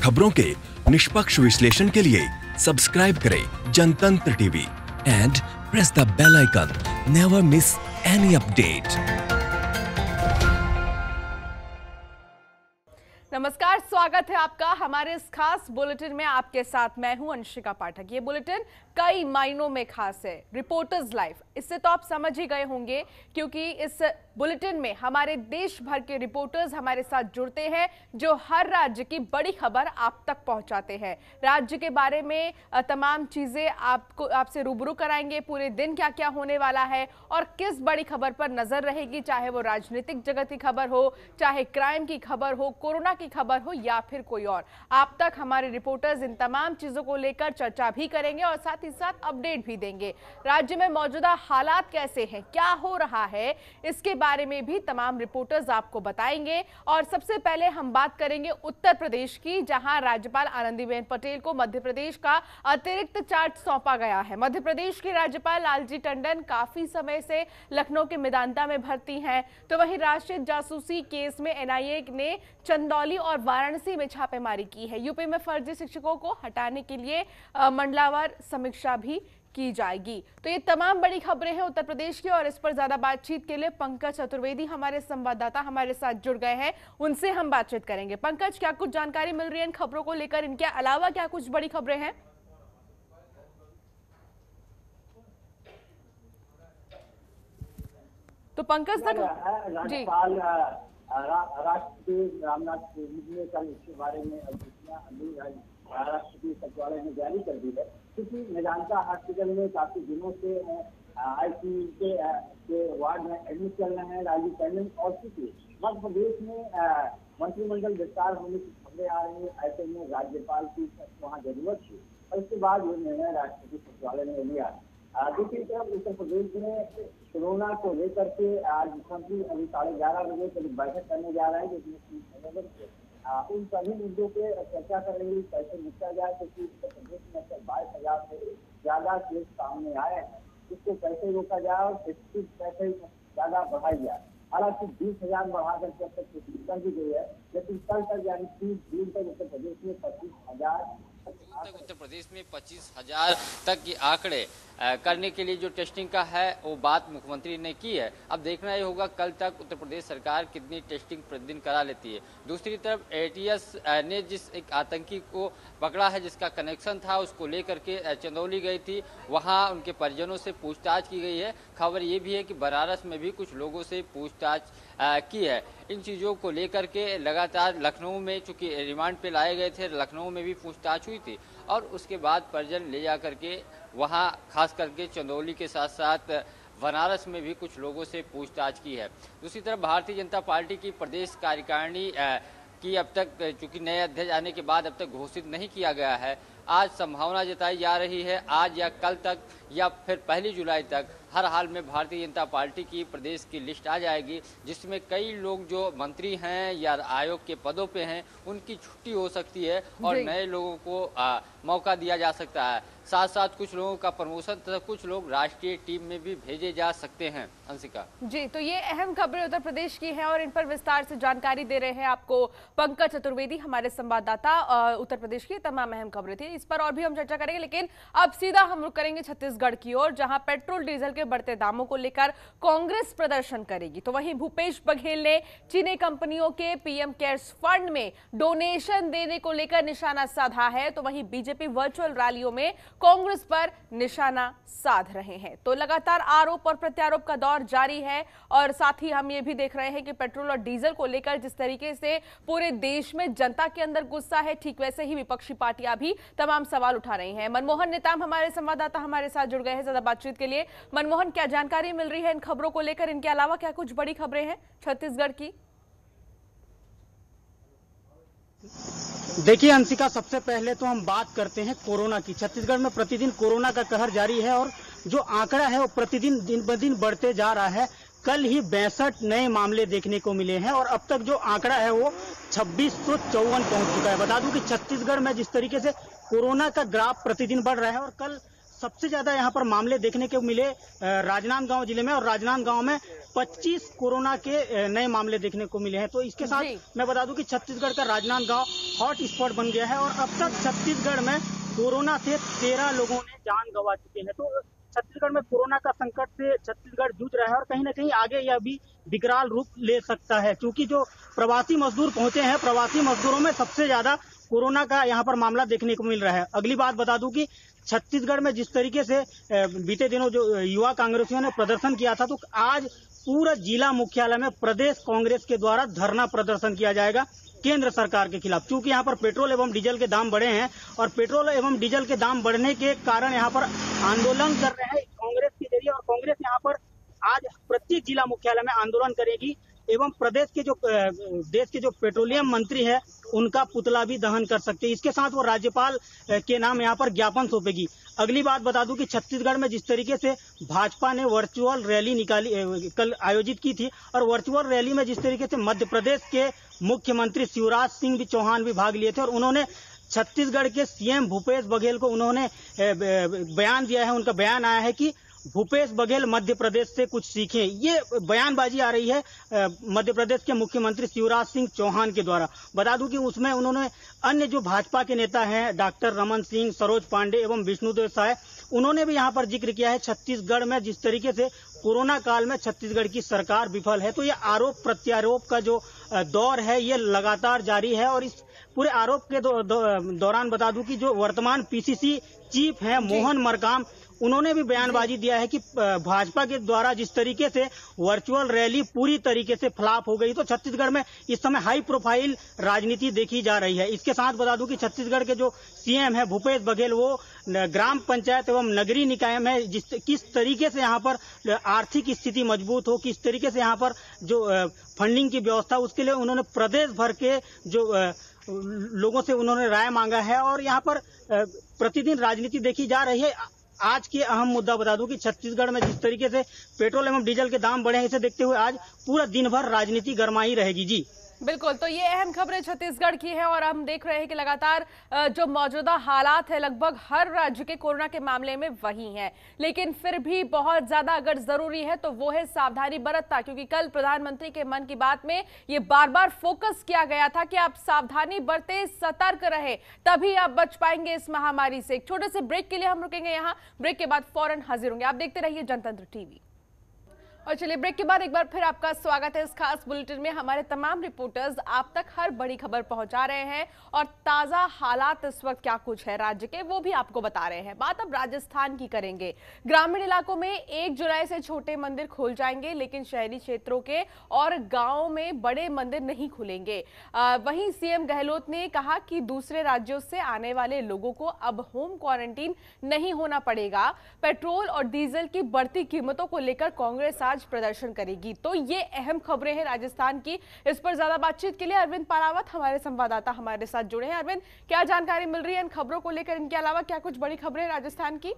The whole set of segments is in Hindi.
खबरों के निष्पक्ष विश्लेषण के लिए सब्सक्राइब करें Jantantra TV and press the bell icon. Never miss any update. नमस्कार, स्वागत है आपका हमारे इस खास बुलेटिन में। आपके साथ मैं हूं अंशिका पाठक। ये बुलेटिन कई मायनों में खास है। रिपोर्टर्स लाइव, इससे तो आप समझ ही गए होंगे, क्योंकि इस बुलेटिन में हमारे देश भर के रिपोर्टर्स हमारे साथ जुड़ते हैं, जो हर राज्य की बड़ी खबर आप तक पहुंचाते हैं। राज्य के बारे में तमाम चीजें आपसे रूबरू कराएंगे। पूरे दिन क्या क्या होने वाला है और किस बड़ी खबर पर नजर रहेगी, चाहे वो राजनीतिक जगत की खबर हो, चाहे क्राइम की खबर हो, कोरोना की खबर हो या फिर कोई और। आप तक हमारे रिपोर्टर्स इन तमाम चीजों को लेकर चर्चा भी करेंगे और साथ ही साथ अपडेट भी देंगे। राज्य में मौजूदा हालात कैसे हैं, क्या हो रहा है, इसके बारे में भी तमाम रिपोर्टर्स आपको बताएंगे। और सबसे पहले हम बात करेंगे उत्तर प्रदेश की, जहां राज्यपाल आनंदीबेन पटेल को मध्य प्रदेश का अतिरिक्त चार्ज सौंपा गया है। मध्य प्रदेश के राज्यपाल लालजी टंडन काफी समय से लखनऊ के मेदांता में भर्ती हैं, तो वहीं राष्ट्रीय जासूसी केस में एनआईए ने चंदौली और वाराणसी में छापेमारी की है। यूपी में फर्जी शिक्षकों को हटाने के लिए मंडलावार समीक्षा भी की जाएगी। तो ये तमाम बड़ी खबरें हैं उत्तर प्रदेश की, और इस पर ज्यादा बातचीत के लिए पंकज चतुर्वेदी हमारे संवाददाता हमारे साथ जुड़ गए हैं। उनसे हम बातचीत करेंगे। पंकज, क्या कुछ जानकारी मिल रही है इन खबरों को लेकर? इनके अलावा क्या कुछ बड़ी खबरें हैं? तो पंकज तक जी, राष्ट्रपति रामनाथ कोविंद ने कल इसके बारे में राष्ट्रपति सचिवालय ने जारी कर दी है, क्योंकि मेदांता हॉस्पिटल में काफी दिनों से आईसीयू के वार्ड में एडमिट चल रहे हैं लालजी टंडन, और चूंकि मध्य प्रदेश में मंत्रिमंडल विस्तार होने की खबरें आ रही है, ऐसे में राज्यपाल की वहाँ जरूरत थी और इसके बाद ये निर्णय राष्ट्रपति सचिवालय ने लिया। दूसरी तरफ उत्तर प्रदेश में कोरोना को लेकर के आज मुख्यमंत्री अभी 11:30 बजे करीब बैठक करने जा रहे हैं, जिसमें उन सभी मुद्दों पे चर्चा करेंगे, कैसे निपटा जाए, क्योंकि उत्तर प्रदेश में 22,000 से ज्यादा केस सामने आए हैं, इसको कैसे रोका जाए और टेस्टिंग कैसे ज्यादा बढ़ाई जाए। हालांकि 20,000 बढ़ाकर के अब तक कर दी गई है, लेकिन कल तक यानी 30 जून तक उत्तर प्रदेश में 25,000 तक के आंकड़े करने के लिए जो टेस्टिंग का है वो बात मुख्यमंत्री ने की है। अब देखना ये होगा कल तक उत्तर प्रदेश सरकार कितनी टेस्टिंग प्रतिदिन करा लेती है। दूसरी तरफ एटीएस ने जिस एक आतंकी को पकड़ा है, जिसका कनेक्शन था, उसको लेकर के चंदौली गई थी, वहां उनके परिजनों से पूछताछ की गई है। खबर ये भी है कि बनारस में भी कुछ लोगों से पूछताछ की है। इन चीज़ों को लेकर के लगातार लखनऊ में चूंकि रिमांड पे लाए गए थे, लखनऊ में भी पूछताछ हुई थी और उसके बाद परिजन ले जा करके वहाँ खास करके चंदौली के साथ साथ बनारस में भी कुछ लोगों से पूछताछ की है। दूसरी तरफ भारतीय जनता पार्टी की प्रदेश कार्यकारिणी की अब तक चूंकि नए अध्यक्ष आने के बाद अब तक घोषित नहीं किया गया है। आज संभावना जताई जा रही है आज या कल तक या फिर 1 जुलाई तक हर हाल में भारतीय जनता पार्टी की प्रदेश की लिस्ट आ जाएगी, जिसमें कई लोग जो मंत्री हैं या आयोग के पदों पे हैं उनकी छुट्टी हो सकती है और नए लोगों को मौका दिया जा सकता है। साथ साथ कुछ लोगों का प्रमोशन तथा कुछ लोग राष्ट्रीय टीम में भी भेजे जा सकते हैं। अंशिका जी, तो ये अहम खबरें उत्तर प्रदेश की हैं और इन पर विस्तार से जानकारी दे रहे हैं आपको पंकज चतुर्वेदी हमारे संवाददाता। उत्तर प्रदेश की तमाम अहम खबरें थी, इस पर और भी हम चर्चा करेंगे, लेकिन अब सीधा हम रुक करेंगे छत्तीसगढ़ की ओर, जहां पेट्रोल डीजल के बढ़ते दामों को लेकर कांग्रेस प्रदर्शन करेगी। तो वहीं भूपेश बघेल ने चीनी कंपनियों के पीएम केयर्स फंड में डोनेशन देने को लेकर निशाना साधा है, तो वहीं बीजेपी वर्चुअल रैलियों में कांग्रेस पर निशाना साध रहे हैं। तो लगातार आरोप और प्रत्यारोप का दौर जारी है और साथ ही हम ये भी देख रहे हैं कि पेट्रोल और डीजल को लेकर जिस तरीके से पूरे देश में जनता के अंदर गुस्सा है, ठीक वैसे ही विपक्षी पार्टियां भी तमाम सवाल उठा रही हैं। मनमोहन नेताम हमारे संवाददाता हमारे साथ जुड़ गए हैं ज्यादा बातचीत के लिए। मनमोहन, क्या जानकारी मिल रही है इन खबरों को लेकर? इनके अलावा क्या कुछ बड़ी खबरें हैं छत्तीसगढ़ की? देखिए अंशिका, सबसे पहले तो हम बात करते हैं कोरोना की। छत्तीसगढ़ में प्रतिदिन कोरोना का कहर जारी है और जो आंकड़ा है वो प्रतिदिन दिन ब दिन बढ़ते जा रहा है। कल ही 62 नए मामले देखने को मिले हैं और अब तक जो आंकड़ा है वो 2654 पहुंच चुका है। बता दूं कि छत्तीसगढ़ में जिस तरीके से कोरोना का ग्राफ प्रतिदिन बढ़ रहा है और कल सबसे ज्यादा यहाँ पर मामले देखने को मिले राजनांदगांव जिले में, और राजनांदगांव में 25 कोरोना के नए मामले देखने को मिले हैं। तो इसके साथ मैं बता दूं कि छत्तीसगढ़ का राजनांदगांव हॉट स्पॉट बन गया है और अब तक छत्तीसगढ़ में कोरोना से 13 लोगों ने जान गंवा चुके हैं। तो छत्तीसगढ़ में कोरोना का संकट से छत्तीसगढ़ जूझ रहा है और कहीं ना कहीं आगे यह भी विकराल रूप ले सकता है, क्योंकि जो प्रवासी मजदूर पहुंचे हैं, प्रवासी मजदूरों में सबसे ज्यादा कोरोना का यहाँ पर मामला देखने को मिल रहा है। अगली बात बता दूं कि छत्तीसगढ़ में जिस तरीके से बीते दिनों जो युवा कांग्रेसियों ने प्रदर्शन किया था, तो आज पूरा जिला मुख्यालय में प्रदेश कांग्रेस के द्वारा धरना प्रदर्शन किया जाएगा केंद्र सरकार के खिलाफ। क्योंकि यहाँ पर पेट्रोल एवं डीजल के दाम बढ़े हैं और पेट्रोल एवं डीजल के दाम बढ़ने के कारण यहाँ पर आंदोलन कर रहे हैं कांग्रेस के जरिए, और कांग्रेस यहाँ पर आज प्रत्येक जिला मुख्यालय में आंदोलन करेगी एवं प्रदेश के जो देश के जो पेट्रोलियम मंत्री है उनका पुतला भी दहन कर सकते हैं। इसके साथ वो राज्यपाल के नाम यहाँ पर ज्ञापन सौंपेगी। अगली बात बता दूं कि छत्तीसगढ़ में जिस तरीके से भाजपा ने वर्चुअल रैली निकाली कल आयोजित की थी, और वर्चुअल रैली में जिस तरीके से मध्य प्रदेश के मुख्यमंत्री शिवराज सिंह चौहान भी भाग लिए थे और उन्होंने छत्तीसगढ़ के सीएम भूपेश बघेल को उन्होंने बयान दिया है। उनका बयान आया है कि भूपेश बघेल मध्य प्रदेश से कुछ सीखें। ये बयानबाजी आ रही है मध्य प्रदेश के मुख्यमंत्री शिवराज सिंह चौहान के द्वारा। बता दूं कि उसमें उन्होंने अन्य जो भाजपा के नेता हैं डॉक्टर रमन सिंह, सरोज पांडे एवं विष्णुदेव साय, उन्होंने भी यहाँ पर जिक्र किया है छत्तीसगढ़ में जिस तरीके से कोरोना काल में छत्तीसगढ़ की सरकार विफल है। तो ये आरोप प्रत्यारोप का जो दौर है ये लगातार जारी है। और इस पूरे आरोप के दौरान बता दूं कि जो वर्तमान पीसीसी चीफ हैं मोहन मरकाम, उन्होंने भी बयानबाजी दिया है कि भाजपा के द्वारा जिस तरीके से वर्चुअल रैली पूरी तरीके से फ्लॉप हो गई, तो छत्तीसगढ़ में इस समय हाई प्रोफाइल राजनीति देखी जा रही है। इसके साथ बता दूं कि छत्तीसगढ़ के जो सीएम है भूपेश बघेल, वो ग्राम पंचायत एवं नगरीय निकाय में किस तरीके से यहाँ पर आर्थिक स्थिति मजबूत हो, किस तरीके से यहाँ पर जो फंडिंग की व्यवस्था, उसके लिए उन्होंने प्रदेश भर के जो लोगों से उन्होंने राय मांगा है और यहाँ पर प्रतिदिन राजनीति देखी जा रही है। आज के अहम मुद्दा बता दूं कि छत्तीसगढ़ में जिस तरीके से पेट्रोल एवं डीजल के दाम बढ़े हैं, इसे देखते हुए आज पूरा दिन भर राजनीति गरमाई रहेगी। जी बिल्कुल, तो ये अहम खबरें छत्तीसगढ़ की है और हम देख रहे हैं कि लगातार जो मौजूदा हालात है लगभग हर राज्य के कोरोना के मामले में वही है, लेकिन फिर भी बहुत ज्यादा अगर जरूरी है तो वो है सावधानी बरतना, क्योंकि कल प्रधानमंत्री के मन की बात में ये बार बार फोकस किया गया था कि आप सावधानी बरते, सतर्क रहे, तभी आप बच पाएंगे इस महामारी से। एक छोटे से ब्रेक के लिए हम रुकेंगे यहाँ, ब्रेक के बाद फौरन हाजिर होंगे। आप देखते रहिए जनतंत्र टीवी। और चलिए ब्रेक के बाद एक बार फिर आपका स्वागत है इस खास बुलेटिन में। हमारे तमाम रिपोर्टर्स आप तक हर बड़ी खबर पहुंचा रहे हैं और ताजा हालात इस वक्त क्या कुछ है राज्य के वो भी आपको बता रहे हैं। बात अब राजस्थान की करेंगे। ग्रामीण इलाकों में 1 जुलाई से छोटे मंदिर खुल जाएंगे, लेकिन शहरी क्षेत्रों के और गांवों में बड़े मंदिर नहीं खुलेंगे। वहीं सीएम गहलोत ने कहा कि दूसरे राज्यों से आने वाले लोगों को अब होम क्वारंटीन नहीं होना पड़ेगा। पेट्रोल और डीजल की बढ़ती कीमतों को लेकर कांग्रेस आज प्रदर्शन करेगी। तो ये अहम खबरें हैं राजस्थान की। इस पर ज्यादा बातचीत के लिए अरविंद पारावत हमारे संवाददाता हमारे साथ जुड़े हैं। अरविंद, क्या जानकारी मिल रही है इन खबरों को लेकर? इनके अलावा क्या कुछ बड़ी खबरें राजस्थान की?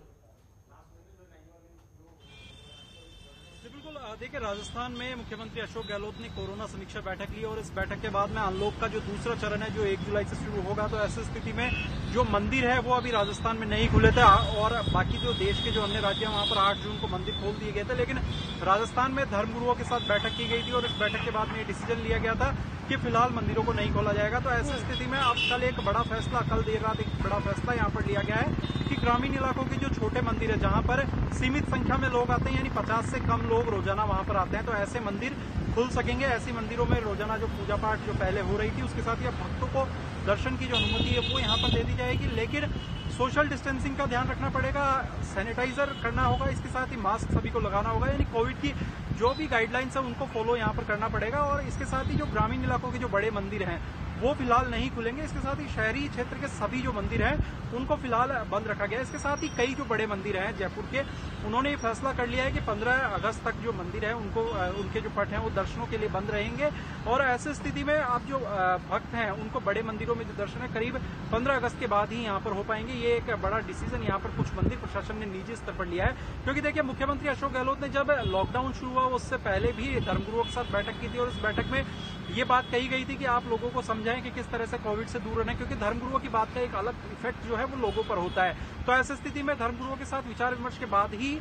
देखिए, राजस्थान में मुख्यमंत्री अशोक गहलोत ने कोरोना समीक्षा बैठक ली और इस बैठक के बाद में अनलॉक का जो दूसरा चरण है जो 1 जुलाई से शुरू होगा, तो ऐसी स्थिति में जो मंदिर है वो अभी राजस्थान में नहीं खुले थे और बाकी जो देश के जो अन्य राज्य हैं वहां पर 8 जून को मंदिर खोल दिए गए थे। लेकिन राजस्थान में धर्मगुरुओं के साथ बैठक की गई थी और इस बैठक के बाद में ये डिसीजन लिया गया था कि फिलहाल मंदिरों को नहीं खोला जाएगा। तो ऐसी स्थिति में अब कल देर रात एक बड़ा फैसला यहाँ पर लिया गया है कि ग्रामीण इलाकों के जो छोटे मंदिर है जहाँ पर सीमित संख्या में लोग आते हैं, यानी 50 से कम लोग रोजाना वहां पर आते हैं, तो ऐसे मंदिर खुल सकेंगे। ऐसे मंदिरों में रोजाना जो पूजा पाठ जो पहले हो रही थी उसके साथ ही भक्तों को दर्शन की जो अनुमति है वो यहाँ पर दे दी जाएगी। लेकिन सोशल डिस्टेंसिंग का ध्यान रखना पड़ेगा, सैनिटाइजर करना होगा, इसके साथ ही मास्क सभी को लगाना होगा, यानी कोविड की जो भी गाइडलाइंस है उनको फॉलो यहाँ पर करना पड़ेगा। और इसके साथ ही जो ग्रामीण इलाकों के जो बड़े मंदिर हैं वो फिलहाल नहीं खुलेंगे। इसके साथ ही शहरी क्षेत्र के सभी जो मंदिर हैं उनको फिलहाल बंद रखा गया है। इसके साथ ही कई जो बड़े मंदिर हैं जयपुर के, उन्होंने ये फैसला कर लिया है कि 15 अगस्त तक जो मंदिर है उनको उनके जो पट हैं वो दर्शनों के लिए बंद रहेंगे। और ऐसी स्थिति में अब जो भक्त हैं उनको बड़े मंदिरों में जो दर्शन है करीब 15 अगस्त के बाद ही यहाँ पर हो पाएंगे। ये एक बड़ा डिसीजन यहाँ पर कुछ मंदिर प्रशासन ने निजी स्तर पर लिया है, क्योंकि देखिए मुख्यमंत्री अशोक गहलोत ने जब लॉकडाउन शुरू हुआ उससे पहले भी धर्मगुरुओं के साथ बैठक की थी और इस बैठक में ये बात कही गई थी कि आप लोगों को समझाएं कि किस तरह से कोविड से दूर रहना, क्योंकि धर्मगुरुओं की बात का एक अलग इफेक्ट जो है वो लोगों पर होता है। तो ऐसी स्थिति में धर्मगुरुओं के साथ विचार विमर्श के बाद ही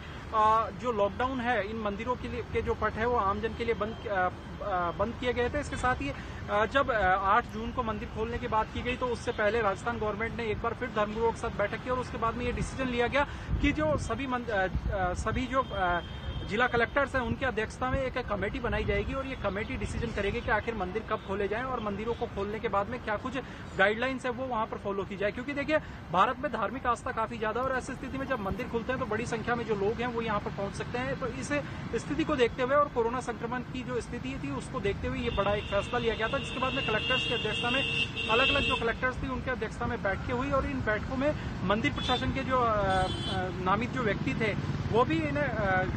जो लॉकडाउन है इन मंदिरों के जो पट है वो आमजन के लिए बंद किए गए थे। इसके साथ ही जब 8 जून को मंदिर खोलने की बात की गई तो उससे पहले राजस्थान गवर्नमेंट ने एक बार फिर धर्मगुरुओं के साथ बैठक की और उसके बाद में ये डिसीजन लिया गया कि जो सभी जो जिला कलेक्टर्स हैं उनकी अध्यक्षता में एक कमेटी बनाई जाएगी और ये कमेटी डिसीजन करेगी कि आखिर मंदिर कब खोले जाएं और मंदिरों को खोलने के बाद में क्या कुछ गाइडलाइंस है वो वहां पर फॉलो की जाए। क्योंकि देखिए भारत में धार्मिक आस्था काफी ज्यादा और ऐसी स्थिति में जब मंदिर खुलते हैं तो बड़ी संख्या में जो लोग हैं वो यहाँ पर पहुंच सकते हैं। तो इस स्थिति को देखते हुए और कोरोना संक्रमण की जो स्थिति थी उसको देखते हुए ये बड़ा एक फैसला लिया गया था, जिसके बाद में कलेक्टर्स की अध्यक्षता में अलग अलग जो कलेक्टर्स थी उनकी अध्यक्षता में बैठकें हुई और इन बैठकों में मंदिर प्रशासन के जो नामित जो व्यक्ति थे वो भी इन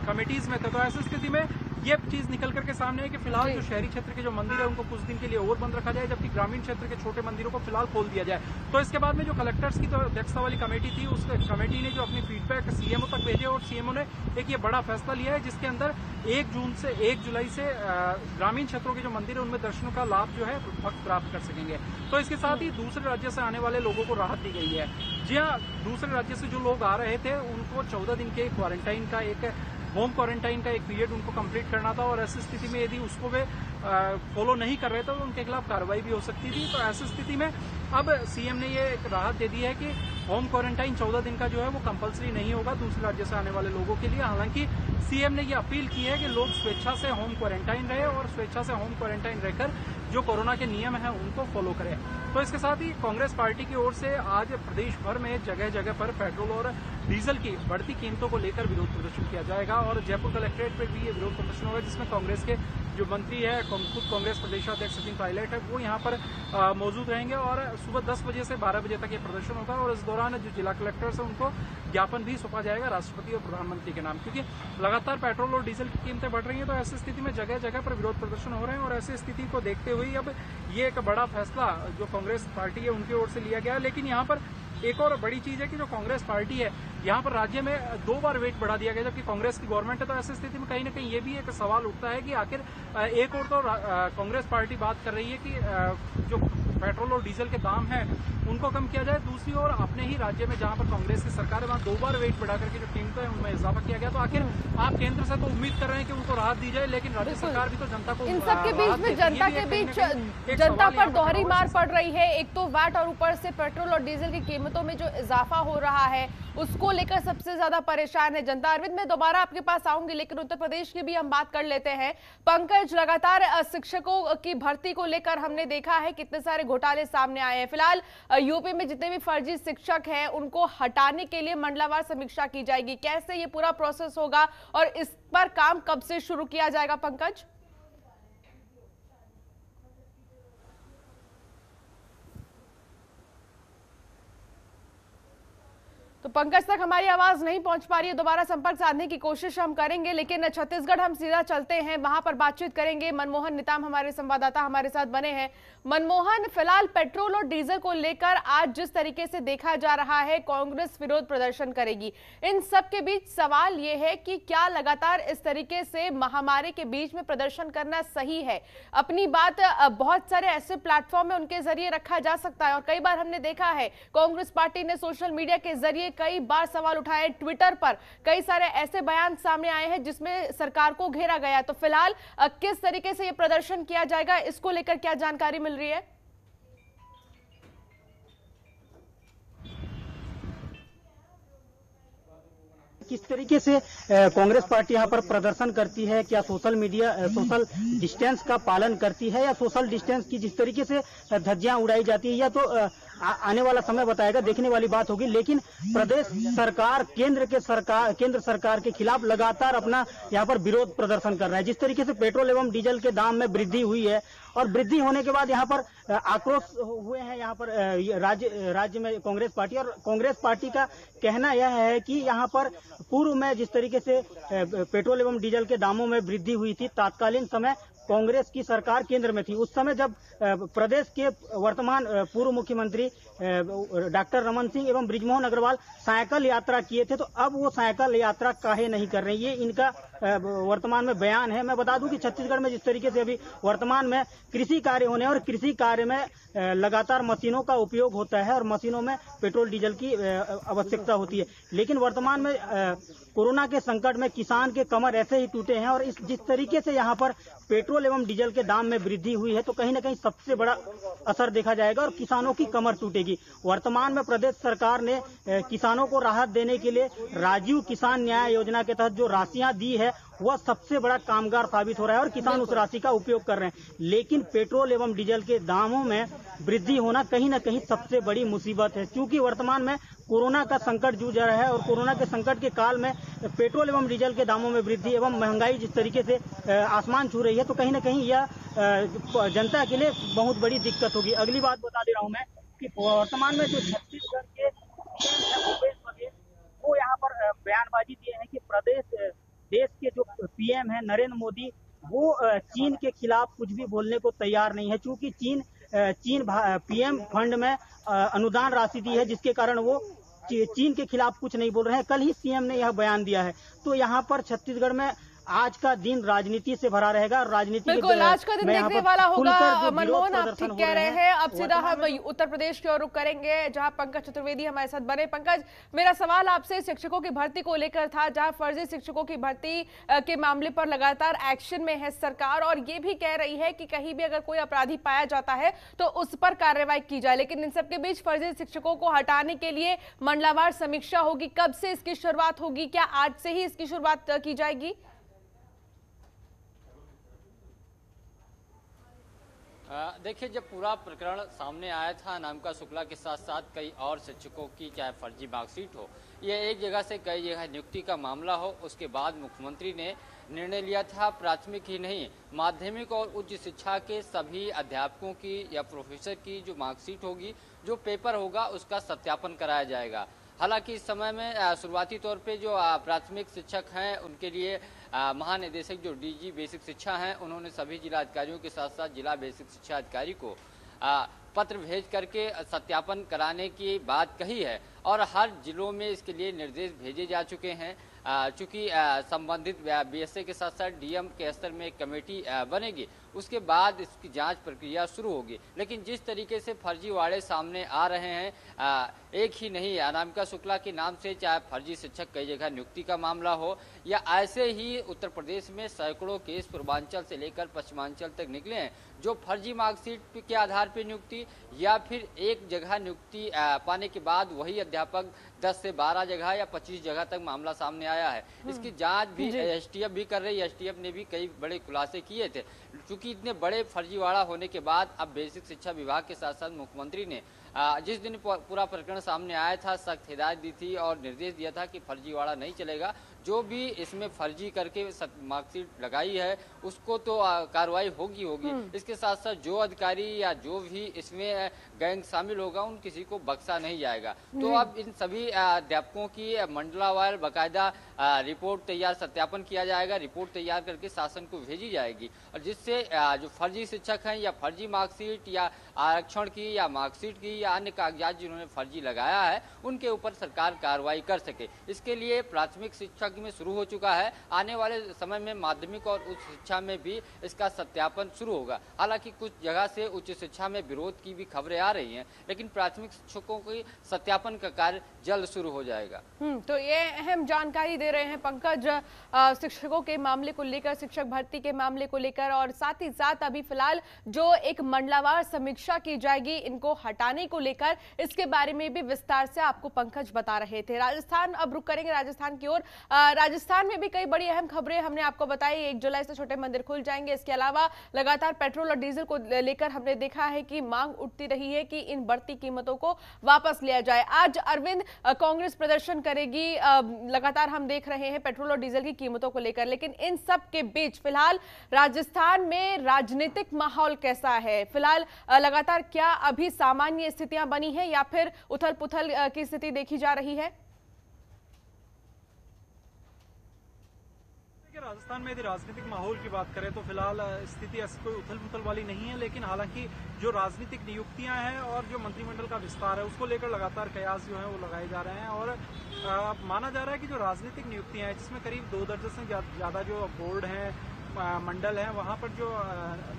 कमेटीज में थे। तो ऐसी स्थिति में ये चीज निकल करके सामने है कि फिलहाल जो शहरी क्षेत्र के जो मंदिर है उनको कुछ दिन के लिए और बंद रखा जाए, जबकि ग्रामीण क्षेत्र के छोटे मंदिरों को फिलहाल खोल दिया जाए। तो इसके बाद में जो कलेक्टर्स की तो अध्यक्षता वाली कमेटी थी उस कमेटी ने जो अपनी फीडबैक सीएमओ तक भेजे और सीएमओ ने एक ये बड़ा फैसला लिया है जिसके अंदर 1 जुलाई से ग्रामीण क्षेत्रों के जो मंदिर है उनमें दर्शनों का लाभ जो है भक्त प्राप्त कर सकेंगे। तो इसके साथ ही दूसरे राज्य से आने वाले लोगों को राहत दी गई है। जी हाँ, दूसरे राज्य से जो लोग आ रहे थे उनको 14 दिन के क्वारंटाइन का एक होम क्वारंटाइन का एक पीरियड उनको कंप्लीट करना था और ऐसी स्थिति में यदि उसको वे फॉलो नहीं कर रहे थे तो उनके खिलाफ कार्रवाई भी हो सकती थी। तो ऐसी स्थिति में अब सीएम ने ये एक राहत दे दी है कि होम क्वारंटाइन 14 दिन का जो है वो कंपलसरी नहीं होगा दूसरे राज्य से आने वाले लोगों के लिए। हालांकि सीएम ने ये अपील की है कि लोग स्वेच्छा से होम क्वारंटाइन रहे और स्वेच्छा से होम क्वारंटाइन रहकर जो कोरोना के नियम हैं उनको फॉलो करें। तो इसके साथ ही कांग्रेस पार्टी की ओर से आज प्रदेश भर में जगह जगह पर पेट्रोल और डीजल की बढ़ती कीमतों को लेकर विरोध प्रदर्शन किया जाएगा और जयपुर कलेक्ट्रेट पर भी ये विरोध प्रदर्शन होगा, जिसमें कांग्रेस के जो मंत्री है खुद कांग्रेस प्रदेशाध्यक्ष सचिन पायलट है वो यहाँ पर मौजूद रहेंगे और सुबह 10 बजे से 12 बजे तक ये प्रदर्शन होगा और इस दौरान जो जिला कलेक्टर्स हैं उनको ज्ञापन भी सौंपा जाएगा राष्ट्रपति और प्रधानमंत्री के नाम, क्योंकि लगातार पेट्रोल और डीजल की कीमतें बढ़ रही हैं। तो ऐसी स्थिति में जगह जगह पर विरोध प्रदर्शन हो रहे हैं और ऐसी स्थिति को देखते हुए अब ये एक बड़ा फैसला जो कांग्रेस पार्टी है उनकी ओर से लिया गया है। लेकिन यहाँ पर एक और बड़ी चीज है कि जो कांग्रेस पार्टी है यहाँ पर राज्य में 2 बार वेट बढ़ा दिया गया जबकि कांग्रेस की गवर्नमेंट है। तो ऐसी स्थिति में कहीं ना कहीं ये भी एक सवाल उठता है कि आखिर एक और तो कांग्रेस पार्टी बात कर रही है कि जो पेट्रोल और डीजल के दाम हैं उनको कम किया जाए, दूसरी ओर अपने ही राज्य में जहां पर कांग्रेस की सरकार है वहां 2 बार वेट बढ़ा करके जो कीमतें हैं उनमें इजाफा किया गया। तो आखिर आप केंद्र से तो उम्मीद कर रहे हैं कि उनको राहत दी जाए, लेकिन राज्य सरकार भी तो जनता को इन सब के बीच में जनता पर दोहरी मार पड़ रही है। एक तो वैट और ऊपर से पेट्रोल और डीजल की कीमतों में जो इजाफा हो रहा है उसको लेकर सबसे ज्यादा परेशान है जनता। अरविंद, मैं दोबारा आपके पास आऊंगी, लेकिन उत्तर प्रदेश की भी हम बात कर लेते हैं। पंकज, लगातार शिक्षकों की भर्ती को लेकर हमने देखा है कितने सारे घोटाले सामने आए हैं। फिलहाल यूपी में जितने भी फर्जी शिक्षक हैं उनको हटाने के लिए मंडलावार समीक्षा की जाएगी। कैसे ये पूरा प्रोसेस होगा और इस पर काम कब से शुरू किया जाएगा पंकज? तो पंकज तक हमारी आवाज नहीं पहुंच पा रही है, दोबारा संपर्क साधने की कोशिश हम करेंगे। लेकिन छत्तीसगढ़ हम सीधा चलते हैं, वहां पर बातचीत करेंगे। मनमोहन निताम हमारे संवाददाता हमारे साथ बने हैं। मनमोहन, फिलहाल पेट्रोल और डीजल को लेकर आज जिस तरीके से देखा जा रहा है कांग्रेस विरोध प्रदर्शन करेगी, इन सब के बीच सवाल यह है कि क्या लगातार इस तरीके से महामारी के बीच में प्रदर्शन करना सही है? अपनी बात बहुत सारे ऐसे प्लेटफॉर्म में उनके जरिए रखा जा सकता है और कई बार हमने देखा है कांग्रेस पार्टी ने सोशल मीडिया के जरिए कई बार सवाल उठाए, ट्विटर पर कई सारे ऐसे बयान सामने आए हैं जिसमें सरकार को घेरा गया। तो फिलहाल किस तरीके से ये प्रदर्शन किया जाएगा, इसको लेकर क्या जानकारी मिल रही है? किस तरीके से कांग्रेस पार्टी यहाँ पर प्रदर्शन करती है, क्या सोशल डिस्टेंस का पालन करती है या सोशल डिस्टेंस की जिस तरीके से धज्जियां उड़ाई जाती है, या तो आने वाला समय बताएगा, देखने वाली बात होगी। लेकिन प्रदेश सरकार केंद्र सरकार के खिलाफ लगातार अपना यहाँ पर विरोध प्रदर्शन कर रहा है। जिस तरीके से पेट्रोल एवं डीजल के दाम में वृद्धि हुई है और वृद्धि होने के बाद यहाँ पर आक्रोश हुए हैं यहाँ पर राज्य में कांग्रेस पार्टी, और कांग्रेस पार्टी का कहना यह है कि यहाँ पर पूर्व में जिस तरीके से पेट्रोल एवं डीजल के दामों में वृद्धि हुई थी, तात्कालीन समय कांग्रेस की सरकार केंद्र में थी, उस समय जब प्रदेश के वर्तमान पूर्व मुख्यमंत्री डॉक्टर रमन सिंह एवं बृजमोहन अग्रवाल साइकिल यात्रा किए थे, तो अब वो साइकिल यात्रा काहे नहीं कर रहे हैं, ये इनका वर्तमान में बयान है। मैं बता दूं कि छत्तीसगढ़ में जिस तरीके से अभी वर्तमान में कृषि कार्य होने और कृषि कार्य में लगातार मशीनों का उपयोग होता है और मशीनों में पेट्रोल डीजल की आवश्यकता होती है, लेकिन वर्तमान में कोरोना के संकट में किसान के कमर ऐसे ही टूटे हैं और जिस तरीके से यहाँ पर पेट्रोल एवं डीजल के दाम में वृद्धि हुई है तो कहीं ना कहीं सबसे बड़ा असर देखा जाएगा और किसानों की कमर टूटेगी। वर्तमान में प्रदेश सरकार ने किसानों को राहत देने के लिए राजीव किसान न्याय योजना के तहत जो राशियां दी है वह सबसे बड़ा कामगार साबित हो रहा है और किसान उस राशि का उपयोग कर रहे हैं, लेकिन पेट्रोल एवं डीजल के दामों में वृद्धि होना कहीं ना कहीं सबसे बड़ी मुसीबत है। क्योंकि वर्तमान में कोरोना का संकट जूझ रहा है और कोरोना के संकट के काल में पेट्रोल एवं डीजल के दामों में वृद्धि एवं महंगाई जिस तरीके से आसमान छू रही है तो कहीं ना कहीं यह जनता के लिए बहुत बड़ी दिक्कत होगी। अगली बात बता दे रहा हूं मैं कि वर्तमान में जो छत्तीसगढ़ के भूपेश बघेल वो यहाँ पर बयानबाजी दिए हैं कि देश के जो पीएम है नरेंद्र मोदी वो चीन के खिलाफ कुछ भी बोलने को तैयार नहीं है, क्योंकि चीन पीएम फंड में अनुदान राशि दी है जिसके कारण वो चीन के खिलाफ कुछ नहीं बोल रहे हैं। कल ही सीएम ने यह बयान दिया है। तो यहाँ पर छत्तीसगढ़ में आज का दिन राजनीति से भरा रहेगा और राजनीति बिल्कुल आज का दिन देखने वाला होगा। मनमोहन, आप ठीक कह रहे हैं। अब सीधा हम उत्तर प्रदेश की ओर रुख करेंगे जहां पंकज चतुर्वेदी हमारे साथ बने। पंकज, मेरा सवाल आपसे शिक्षकों की भर्ती को लेकर था, जहां फर्जी शिक्षकों की भर्ती के मामले पर लगातार एक्शन में है सरकार और ये भी कह रही है कि कहीं भी अगर कोई अपराधी पाया जाता है तो उस पर कार्रवाई की जाए, लेकिन इन सबके बीच फर्जी शिक्षकों को हटाने के लिए मंडलावार समीक्षा होगी। कब से इसकी शुरुआत होगी? क्या आज से ही इसकी शुरुआत की जाएगी? देखिए, जब पूरा प्रकरण सामने आया था अनामिका शुक्ला के साथ साथ कई और शिक्षकों की चाहे फर्जी मार्कशीट हो, यह एक जगह से कई जगह नियुक्ति का मामला हो, उसके बाद मुख्यमंत्री ने निर्णय लिया था प्राथमिक ही नहीं माध्यमिक और उच्च शिक्षा के सभी अध्यापकों की या प्रोफेसर की जो मार्कशीट होगी, जो पेपर होगा, उसका सत्यापन कराया जाएगा। हालांकि इस समय में शुरुआती तौर पे जो प्राथमिक शिक्षक हैं उनके लिए महानिदेशक जो डीजी बेसिक शिक्षा हैं उन्होंने सभी जिला अधिकारियों के साथ साथ जिला बेसिक शिक्षा अधिकारी को पत्र भेज करके सत्यापन कराने की बात कही है और हर जिलों में इसके लिए निर्देश भेजे जा चुके हैं। चूँकि संबंधित बीएसए के साथ साथ डीएम के स्तर में एक कमेटी बनेगी, उसके बाद इसकी जांच प्रक्रिया शुरू होगी। लेकिन जिस तरीके से फर्जीवाड़े सामने आ रहे हैं, एक ही नहीं अनामिका शुक्ला के नाम से चाहे फर्जी शिक्षक कई जगह नियुक्ति का मामला हो या ऐसे ही उत्तर प्रदेश में सैकड़ों केस पूर्वांचल से लेकर पश्चिमांचल तक निकले हैं जो फर्जी मार्कशीट के आधार पर नियुक्ति या फिर एक जगह नियुक्ति पाने के बाद वही अध्यापक 10 से 12 जगह या 25 जगह तक मामला सामने आया है। इसकी जांच भी एसटीएफ भी कर रही है। एसटीएफ ने भी कई बड़े खुलासे किए थे। चूंकि इतने बड़े फर्जीवाड़ा होने के बाद अब बेसिक शिक्षा विभाग के साथ साथ मुख्यमंत्री ने जिस दिन पूरा प्रकरण सामने आया था सख्त हिदायत दी थी और निर्देश दिया था कि फर्जीवाड़ा नहीं चलेगा। जो भी इसमें फर्जी करके मार्कशीट लगाई है उसको तो कार्रवाई होगी। इसके साथ साथ जो अधिकारी या जो भी इसमें गैंग शामिल होगा उन किसी को बख्शा नहीं जाएगा। तो अब इन सभी अध्यापकों की मंडलावार बाकायदा रिपोर्ट तैयार सत्यापन किया जाएगा। रिपोर्ट तैयार करके शासन को भेजी जाएगी और जिससे जो फर्जी शिक्षक हैं या फर्जी मार्कशीट या आरक्षण की या मार्कशीट की या अन्य कागजात जिन्होंने फर्जी लगाया है उनके ऊपर सरकार कार्रवाई कर सके। इसके लिए प्राथमिक शिक्षा में शुरू हो चुका है। आने वाले समय में माध्यमिक और उच्च शिक्षा में भी इसका सत्यापन शुरू होगा। हालांकि कुछ जगह से उच्च शिक्षा में विरोध की भी खबरें आ रही हैं, लेकिन प्राथमिक शिक्षकों की सत्यापन का कार्य जल्द शुरू हो जाएगा। तो ये अहम जानकारी दे रहे हैं पंकज शिक्षकों के मामले को लेकर, शिक्षक भर्ती के मामले को लेकर और साथ ही साथ अभी फिलहाल जो एक मंडलावार समीक्षा की जाएगी इनको हटाने को लेकर, इसके बारे में भी विस्तार से आपको पंकज बता रहे थे। राजस्थान अब रुक करेंगे राजस्थान की ओर। राजस्थान में भी कई बड़ी अहम खबरें हमने आपको बताई। 1 जुलाई से छोटे मंदिर खुल जाएंगे। इसके अलावा लगातार पेट्रोल और डीजल को लेकर हमने देखा है कि मांग उठती रही है कि इन बढ़ती कीमतों को वापस लिया जाए। आज अरविंद कांग्रेस प्रदर्शन करेगी, लगातार हम देख रहे हैं पेट्रोल और डीजल की कीमतों को लेकर। लेकिन इन सब के बीच फिलहाल राजस्थान में राजनीतिक माहौल कैसा है? फिलहाल लगातार क्या अभी सामान्य स्थितियां बनी है या फिर उथल पुथल की स्थिति देखी जा रही है? राजस्थान में यदि राजनीतिक माहौल की बात करें तो फिलहाल स्थिति ऐसी कोई उथल पुथल वाली नहीं है, लेकिन हालांकि जो राजनीतिक नियुक्तियां हैं और जो मंत्रिमंडल का विस्तार है उसको लेकर लगातार कयास जो है वो लगाए जा रहे हैं। और माना जा रहा है कि जो राजनीतिक नियुक्तियां हैं जिसमें करीब 2 दर्जन से ज़्यादा जो बोर्ड हैं, मंडल हैं, वहाँ पर जो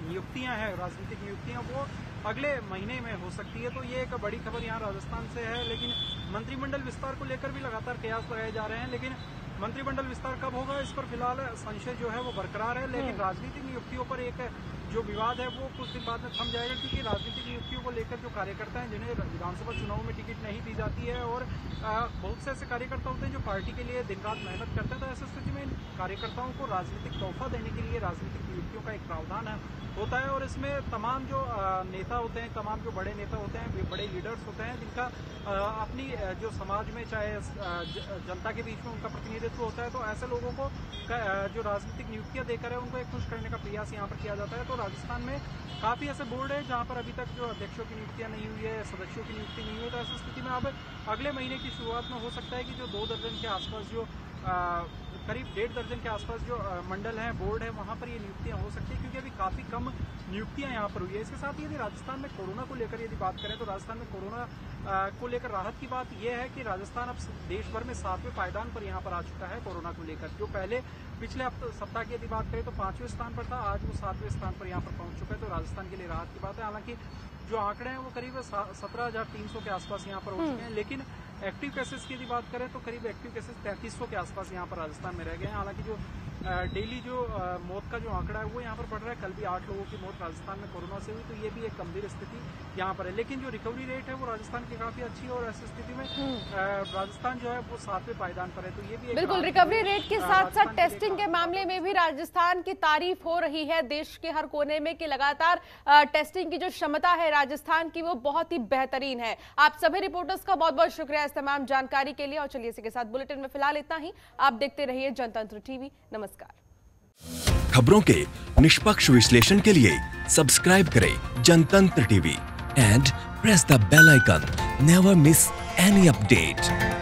नियुक्तियां हैं, राजनीतिक नियुक्तियां, वो अगले महीने में हो सकती है। तो ये एक बड़ी खबर यहाँ राजस्थान से है। लेकिन मंत्रिमंडल विस्तार को लेकर भी लगातार कयास लगाए जा रहे हैं, लेकिन मंत्रिमंडल विस्तार कब होगा इस पर फिलहाल संशय जो है वो बरकरार है। लेकिन राजनीतिक नियुक्तियों पर एक जो विवाद है वो कुछ दिन बाद में थम जाएगा, क्योंकि राजनीतिक नियुक्तियों को लेकर जो कार्यकर्ता हैं जिन्हें विधानसभा चुनाव में टिकट नहीं दी जाती है और बहुत से ऐसे कार्यकर्ता होते हैं जो पार्टी के लिए दिन रात मेहनत करते हैं, तो ऐसी स्थिति में इन कार्यकर्ताओं को राजनीतिक तोहफा देने के लिए राजनीतिक नियुक्तियों का एक प्रावधान होता है। और इसमें तमाम जो नेता होते हैं, तमाम जो बड़े नेता होते हैं, बड़े लीडर्स होते हैं, जिनका अपनी जो समाज में चाहे जनता के बीच में उनका प्रतिनिधित्व होता है, तो ऐसे लोगों को जो राजनीतिक नियुक्तियां देकर है उनको एक खुश करने का प्रयास यहाँ पर किया जाता है। तो राजस्थान में काफ़ी ऐसे बोर्ड है जहाँ पर अभी तक जो अध्यक्षों की नियुक्तियां नहीं हुई है, सदस्यों की नियुक्ति नहीं हुई, तो ऐसी स्थिति में अब अगले महीने की शुरुआत में हो सकता है कि जो 2 दर्जन के आसपास जो करीब 1.5 दर्जन के आसपास जो मंडल हैं, बोर्ड है, वहाँ पर ये नियुक्तियां हो सकती है, क्योंकि अभी काफ़ी कम नियुक्तियां यहाँ पर हुई है। इसके साथ ही यदि राजस्थान में कोरोना को लेकर यदि बात करें तो राजस्थान में कोरोना को लेकर राहत की बात यह है कि राजस्थान अब देश भर में 7वें पायदान पर यहाँ पर आ चुका है कोरोना को लेकर। जो पहले पिछले सप्ताह की यदि बात करें तो 5वें स्थान पर था, आज वो 7वें स्थान पर यहाँ पर पहुँच चुका है। तो राजस्थान के लिए राहत की बात है। हालांकि जो आंकड़े हैं वो करीब 17,300 के आसपास यहाँ पर हो चुके हैं, लेकिन एक्टिव केसेस की यदि बात करें तो करीब एक्टिव केसेस 3300 के आसपास यहाँ पर राजस्थान में रह गए हैं। हालांकि जो डेली जो मौत का जो आंकड़ा है वो यहाँ पर बढ़ रहा है। कल भी 8 लोगों की मौत राजस्थान में कोरोना से हुई, तो ये भी एक गंभीर स्थिति यहाँ पर है। लेकिन जो रिकवरी रेट है वो राजस्थान की काफी अच्छी है और ऐसी स्थिति में राजस्थान जो है वो 7वें पायदान पर है। तो ये भी बिल्कुल रिकवरी रेट के साथ साथ टेस्टिंग के मामले में भी राजस्थान की तारीफ हो रही है देश के हर कोने में कि लगातार टेस्टिंग की जो क्षमता है राजस्थान की वो बहुत ही बेहतरीन है। आप सभी रिपोर्टर्स का बहुत बहुत शुक्रिया इस तमाम जानकारी के लिए। और चलिए इसी के साथ बुलेटिन में फिलहाल इतना ही। आप देखते रहिए जनतंत्र टीवी। नमस्कार। खबरों के निष्पक्ष विश्लेषण के लिए सब्सक्राइब करें Jantantra TV and press the bell icon. Never miss any update.